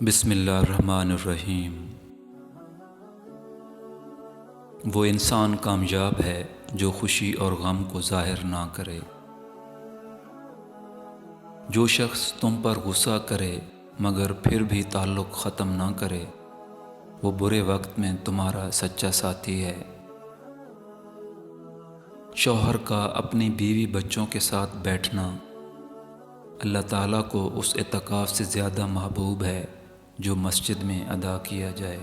بسم اللہ الرحمن الرحیم۔ وہ انسان کامیاب ہے جو خوشی اور غم کو ظاہر نہ کرے۔ جو شخص تم پر غصہ کرے مگر پھر بھی تعلق ختم نہ کرے، وہ برے وقت میں تمہارا سچا ساتھی ہے۔ شوہر کا اپنی بیوی بچوں کے ساتھ بیٹھنا اللہ تعالیٰ کو اس اعتکاف سے زیادہ محبوب ہے جو مسجد میں ادا کیا جائے۔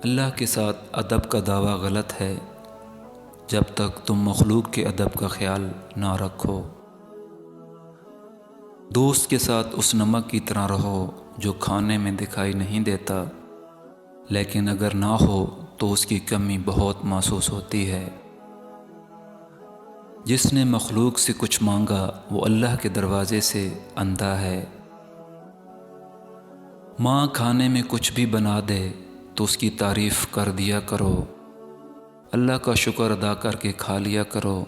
اللہ کے ساتھ ادب کا دعویٰ غلط ہے جب تک تم مخلوق کے ادب کا خیال نہ رکھو۔ دوست کے ساتھ اس نمک کی طرح رہو جو کھانے میں دکھائی نہیں دیتا، لیکن اگر نہ ہو تو اس کی کمی بہت محسوس ہوتی ہے۔ جس نے مخلوق سے کچھ مانگا وہ اللہ کے دروازے سے اندھا ہے۔ ماں کھانے میں کچھ بھی بنا دے تو اس کی تعریف کر دیا کرو۔ اللہ کا شکر ادا کر کے کھا لیا کرو،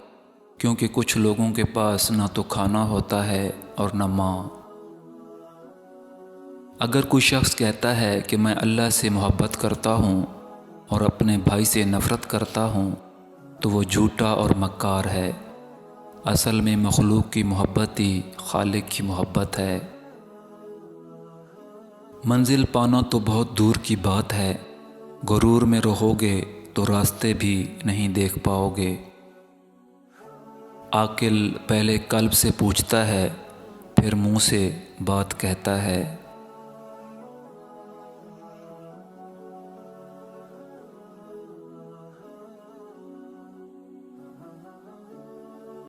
کیونکہ کچھ لوگوں کے پاس نہ تو کھانا ہوتا ہے اور نہ ماں۔ اگر کوئی شخص کہتا ہے کہ میں اللہ سے محبت کرتا ہوں اور اپنے بھائی سے نفرت کرتا ہوں تو وہ جھوٹا اور مکار ہے۔ اصل میں مخلوق کی محبت ہی خالق کی محبت ہے۔ منزل پانا تو بہت دور کی بات ہے، غرور میں رہو گے تو راستے بھی نہیں دیکھ پاؤ گے۔ عاقل پہلے قلب سے پوچھتا ہے، پھر منہ سے بات کہتا ہے۔